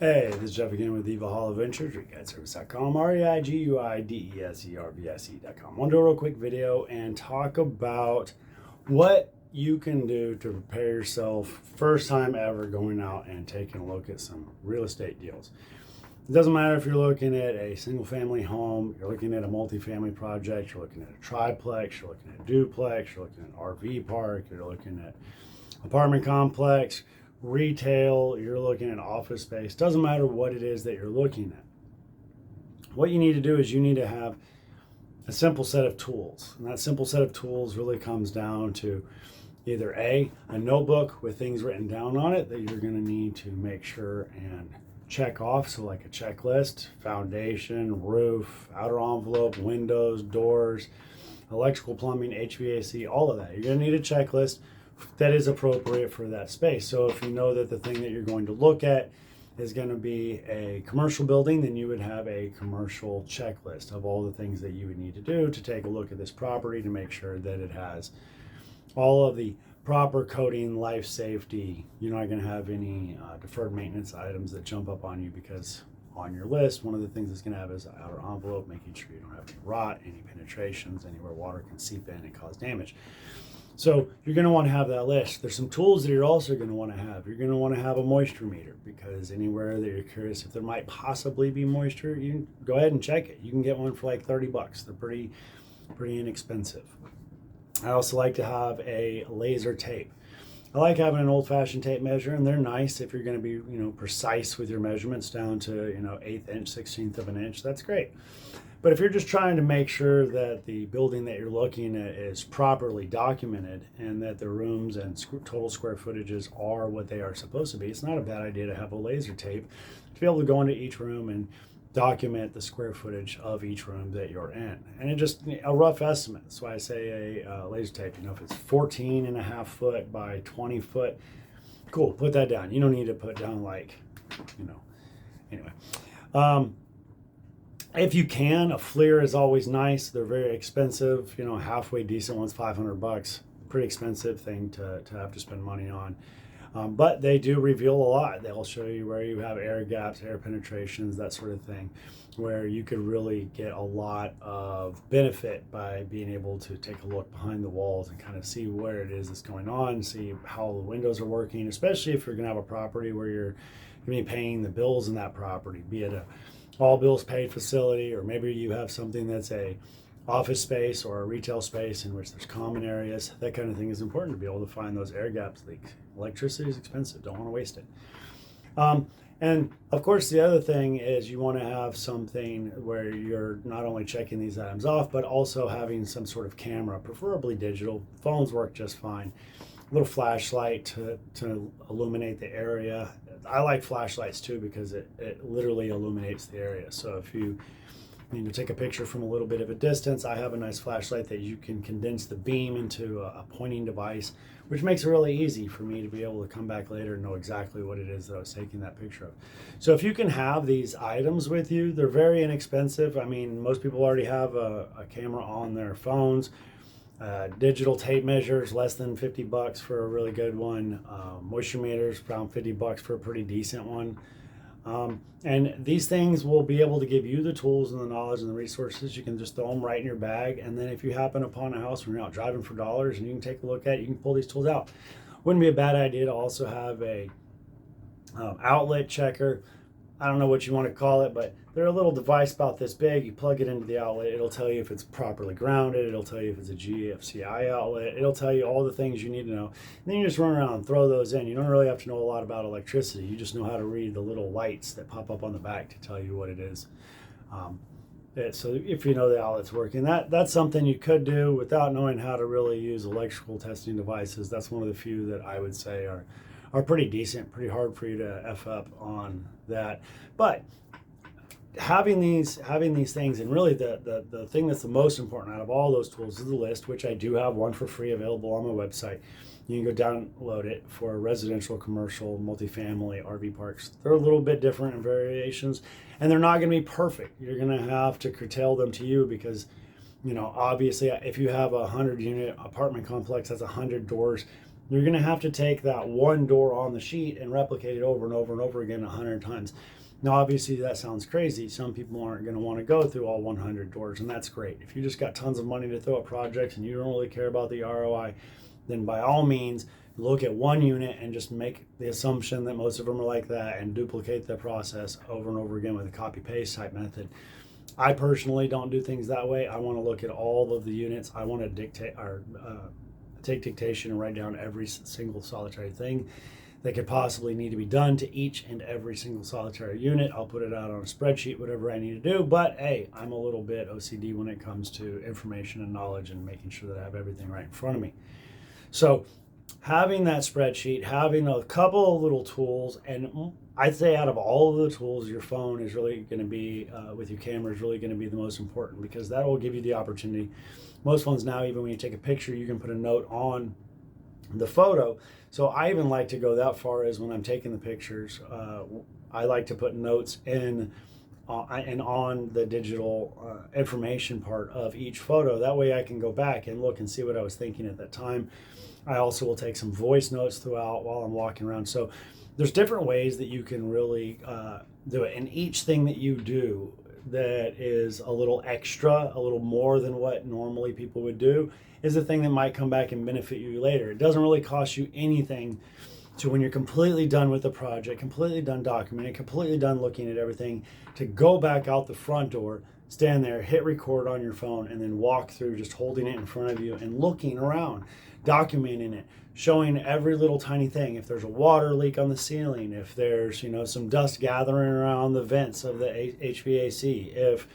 Hey, this is Jeff again with Eva Hall Ventures, ReiguideService.com, ReiguideService.com. I want to do a real quick video and talk about what you can do to prepare yourself first time ever going out and taking a look at some real estate deals. It doesn't matter if you're looking at a single family home, you're looking at a multifamily project, you're looking at a triplex, you're looking at a duplex, you're looking at an RV park, you're looking at apartment complex, retail, you're looking at office space. Doesn't matter what it is that you're looking at. What you need to do is you need to have a simple set of tools. And that simple set of tools really comes down to either a notebook with things written down on it that you're going to need to make sure and check off. So like a checklist, foundation, roof, outer envelope, windows, doors, electrical, plumbing, HVAC, all of that. You're going to need a checklist that is appropriate for that space. So if you know that the thing that you're going to look at is going to be a commercial building, then you would have a commercial checklist of all the things that you would need to do to take a look at this property to make sure that it has all of the proper coding, life safety. You're not going to have any deferred maintenance items that jump up on you, because on your list, one of the things it's going to have is an outer envelope, making sure you don't have any rot, any penetrations, anywhere water can seep in and cause damage. So you're going to want to have that list. There's some tools that you're also going to want to have. You're going to want to have a moisture meter, because anywhere that you're curious if there might possibly be moisture, you can go ahead and check it. You can get one for like $30. They're pretty inexpensive. I also like to have a laser tape. I like having an old-fashioned tape measure, and they're nice if you're going to be, precise with your measurements down to, 1/8 inch, 1/16 of an inch. That's great. But if you're just trying to make sure that the building that you're looking at is properly documented and that the rooms and total square footages are what they are supposed to be, it's not a bad idea to have a laser tape to be able to go into each room and document the square footage of each room that you're in. And it just a rough estimate. That's why I say a laser tape. If it's 14.5 foot by 20 foot, cool, put that down. You don't need to put down anyway. If you can, a FLIR is always nice. They're very expensive. Halfway decent one's $500. Pretty expensive thing to have to spend money on. But they do reveal a lot. They'll show you where you have air gaps, air penetrations, that sort of thing, where you could really get a lot of benefit by being able to take a look behind the walls and kind of see where it is that's going on, see how the windows are working, especially if you're going to have a property where you're going to be paying the bills in that property, be it a all bills paid facility, or maybe you have something that's a office space or a retail space in which there's common areas. That kind of thing is important to be able to find those air gaps, leaks. Electricity is expensive, don't want to waste it. And of course, the other thing is you want to have something where you're not only checking these items off, but also having some sort of camera, preferably digital. Phones work just fine. A little flashlight to illuminate the area. I like flashlights too, because it literally illuminates the area. So if you need to take a picture from a little bit of a distance, I have a nice flashlight that you can condense the beam into a pointing device, which makes it really easy for me to be able to come back later and know exactly what it is that I was taking that picture of. So if you can have these items with you, they're very inexpensive. I mean, most people already have a camera on their phones. Digital tape measures, less than $50 for a really good one. Moisture meters, around $50 for a pretty decent one. And these things will be able to give you the tools and the knowledge and the resources. You can just throw them right in your bag, and then if you happen upon a house when you're out driving for dollars and you can take a look at it, you can pull these tools out. Wouldn't be a bad idea to also have a outlet checker. I don't know what you want to call it, but they're a little device about this big. You plug it into the outlet. It'll tell you if it's properly grounded. It'll tell you if it's a GFCI outlet. It'll tell you all the things you need to know. And then you just run around and throw those in. You don't really have to know a lot about electricity. You just know how to read the little lights that pop up on the back to tell you what it is. So if you know the outlet's working, that's something you could do without knowing how to really use electrical testing devices. That's one of the few that I would say are pretty decent, pretty hard for you to F up on that. But having these things, and really the thing that's the most important out of all those tools is the list, which I do have one for free available on my website. You can go download it for residential, commercial, multifamily, RV parks. They're a little bit different in variations, and they're not going to be perfect. You're going to have to curtail them to you, because obviously if you have a 100-unit apartment complex, that's 100 doors. you're going to have to take that one door on the sheet and replicate it over and over and over again 100 times. Now, obviously, that sounds crazy. Some people aren't going to want to go through all 100 doors, and that's great. If you just got tons of money to throw at projects and you don't really care about the ROI, then by all means, look at one unit and just make the assumption that most of them are like that and duplicate the process over and over again with a copy-paste type method. I personally don't do things that way. I want to look at all of the units. I want to dictate or take dictation and write down every single solitary thing that could possibly need to be done to each and every single solitary unit. I'll put it out on a spreadsheet, whatever I need to do. But hey, I'm a little bit OCD when it comes to information and knowledge and making sure that I have everything right in front of me. So having that spreadsheet, having a couple of little tools, and I'd say out of all of the tools, your phone is really going to be, with your camera, is really going to be the most important, because that will give you the opportunity. Most phones now, even when you take a picture, you can put a note on the photo. So I even like to go that far as when I'm taking the pictures, I like to put notes in and on the digital information part of each photo. That way I can go back and look and see what I was thinking at that time. I also will take some voice notes throughout while I'm walking around. So there's different ways that you can really do it. And each thing that you do that is a little extra, a little more than what normally people would do, is a thing that might come back and benefit you later. It doesn't really cost you anything to, when you're completely done with the project, completely done documenting, completely done looking at everything, to go back out the front door, stand there, hit record on your phone, and then walk through just holding it in front of you and looking around, documenting it, showing every little tiny thing. If there's a water leak on the ceiling, if there's, some dust gathering around the vents of the HVAC, if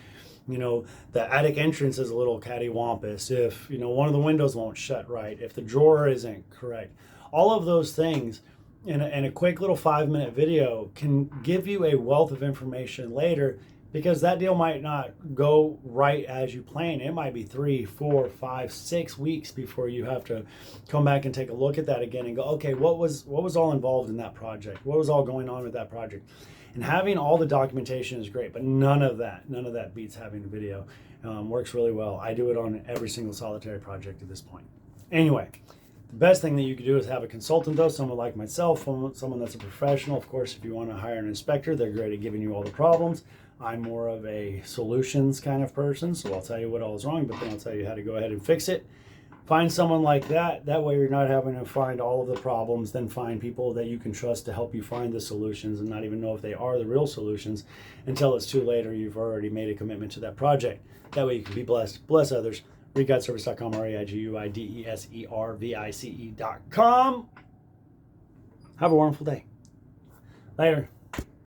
the attic entrance is a little cattywampus, if one of the windows won't shut right, if the drawer isn't correct, all of those things in a quick little 5-minute video can give you a wealth of information later, because that deal might not go right as you plan. It might be 3, 4, 5, 6 weeks before you have to come back and take a look at that again and go, okay, what was all involved in that project? What was all going on with that project? And having all the documentation is great, but none of that beats having the video. Works really well. I do it on every single solitary project at this point. Anyway, the best thing that you could do is have a consultant, though, someone like myself, someone that's a professional. Of course, if you want to hire an inspector, they're great at giving you all the problems. I'm more of a solutions kind of person, so I'll tell you what all is wrong, but then I'll tell you how to go ahead and fix it. Find someone like that. That way you're not having to find all of the problems, then find people that you can trust to help you find the solutions and not even know if they are the real solutions until it's too late or you've already made a commitment to that project. That way you can be blessed, bless others. ReigUideService.com, ReigUideService.com. Have a wonderful day. Later.